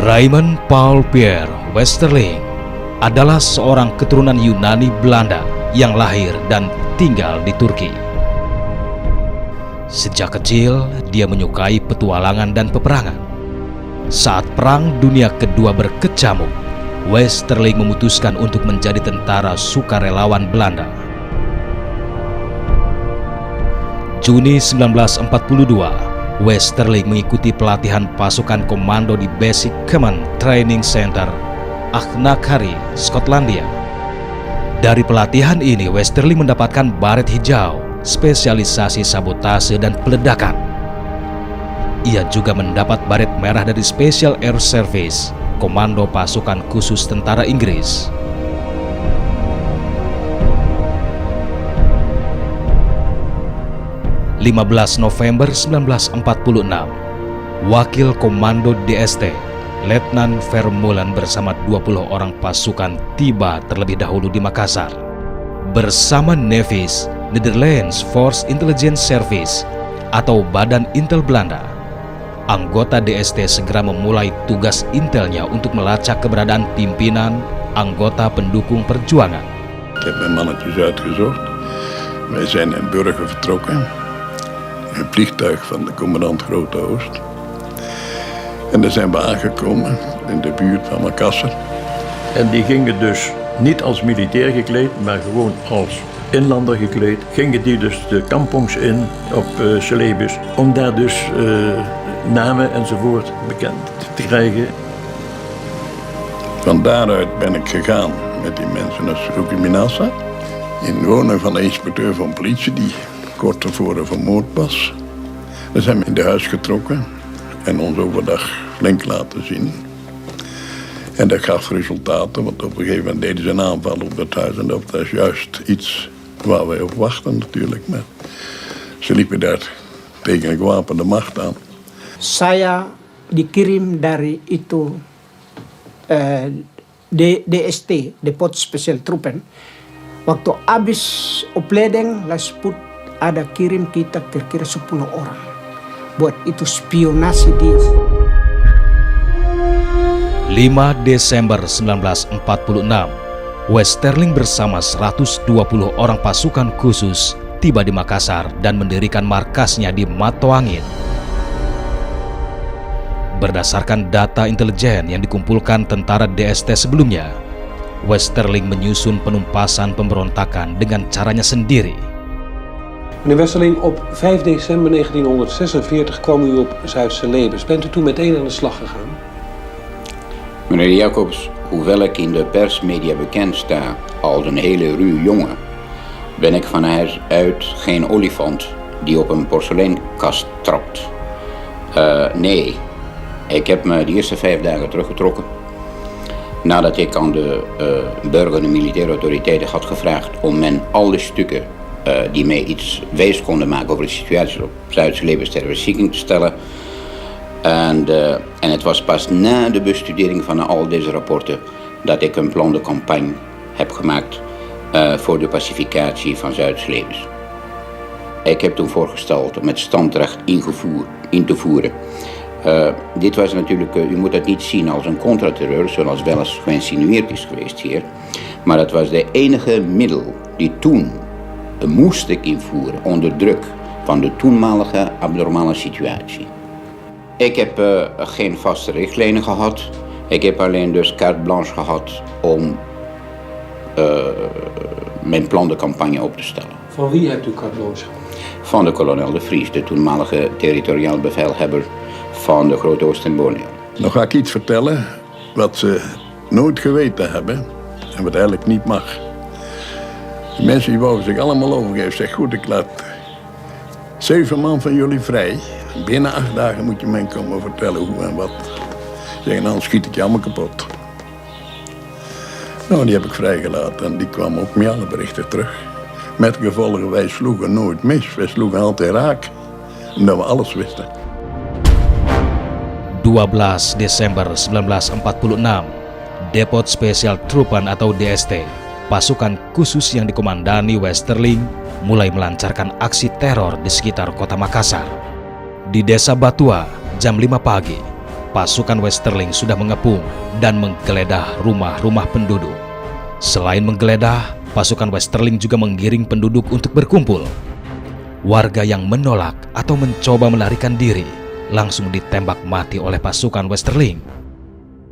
Raymond Paul Pierre Westerling adalah seorang keturunan Yunani Belanda yang lahir dan tinggal di Turki. Sejak kecil, dia menyukai petualangan dan peperangan. Saat Perang Dunia Kedua berkecamuk, Westerling memutuskan untuk menjadi tentara sukarelawan Belanda. Juni 1942, Westerling mengikuti pelatihan pasukan komando di Basic Command Training Center, Achnacarry, Skotlandia. Dari pelatihan ini, Westerling mendapatkan baret hijau, spesialisasi sabotase dan peledakan. Ia juga mendapat baret merah dari Special Air Service, komando pasukan khusus tentara Inggris. November 1946, Wakil Komando DST, Letnan Vermeulen bersama 20 orang pasukan tiba terlebih dahulu di Makassar. Bersama Nevis, Netherlands Force Intelligence Service atau Badan Intel Belanda, anggota DST segera memulai tugas intelnya untuk melacak keberadaan pimpinan anggota pendukung perjuangan. Ik heb mijn mannetjes uitgezocht. Wij zijn in Burger vertrokken. Een vliegtuig van de commandant Grote Oost. En daar zijn we aangekomen in de buurt van Makassar. En die gingen dus niet als militair gekleed, maar gewoon als inlander gekleed. Gingen die dus de kampongs in op Celebes om daar dus namen enzovoort bekend te krijgen. Van daaruit ben ik gegaan met die mensen naar Sruki-Minasa. In de woning van de inspecteur van politie die kort tevoren vermoord was. We zijn in de huis getrokken en ons overdag flink laten zien. En dat gaf resultaten, want op een gegeven moment deden ze een aanval op het huis. En dat was juist iets waar wij op wachten natuurlijk. Maar ze liepen daar tegen een gewapende macht aan. Saya dikirim dari itu DST, Depot Special Troepen. Waktu habis opleiding Lasput ada kirim kita kira-kira 10 orang. Buat itu spionasi dia. 5 Desember 1946, Westerling bersama 120 orang pasukan khusus tiba di Makassar dan mendirikan markasnya di Matoangin. Berdasarkan data intelijen yang dikumpulkan tentara DST sebelumnya, Westerling menyusun penumpasan pemberontakan dengan caranya sendiri. Meneer Westerling, op 5 december 1946 kwam u op Zuid-Celebes. Bent u toen meteen aan de slag gegaan? Meneer Jacobs, hoewel ik in de persmedia bekend sta als een hele ruwe jongen, ben ik van huis uit geen olifant die op een porseleinkast trapt. Nee, ik heb me de eerste 5 dagen teruggetrokken. Nadat ik aan de burger- en militaire autoriteiten had gevraagd om men alle stukken die mij iets wijs konden maken over de situatie op Zuid-Celebes ter beschikking te stellen. En het was pas na de bestudering van al deze rapporten dat ik een plan de campagne heb gemaakt voor de pacificatie van Zuid-Celebes. Ik heb toen voorgesteld om het standrecht in te voeren. Dit was natuurlijk, u moet het niet zien als een contraterreur, zoals wel eens geïnsinueerd is geweest hier. Maar het was de enige middel die toen moest ik invoeren onder druk van de toenmalige abnormale situatie. Ik heb geen vaste richtlijnen gehad. Ik heb alleen dus carte blanche gehad om mijn plan de campagne op te stellen. Van wie hebt u carte blanche? Van de kolonel De Vries, de toenmalige territoriaal bevelhebber van de Grote Oost en Borneo. Nou ga ik iets vertellen wat ze nooit geweten hebben en wat eigenlijk niet mag. De mensen die wouden zich allemaal overgeven. Zeg goed, ik laat 7 man van jullie vrij. Binnen 8 dagen moet je mij komen vertellen hoe en wat. Zeggen, anders schiet ik je allemaal kapot. Nou, die heb ik vrijgelaten en die kwam ook met alle berichten terug. Met gevolgen, wij sloegen nooit mis. Wij sloegen altijd raak. Omdat we alles wisten. 12 Desember 1946, Depot Special Troepen atau DST, pasukan khusus yang dikomandani Westerling, mulai melancarkan aksi teror di sekitar kota Makassar. Di Desa Batua, jam 5 pagi, pasukan Westerling sudah mengepung dan menggeledah rumah-rumah penduduk. Selain menggeledah, pasukan Westerling juga menggiring penduduk untuk berkumpul. Warga yang menolak atau mencoba melarikan diri langsung ditembak mati oleh pasukan Westerling.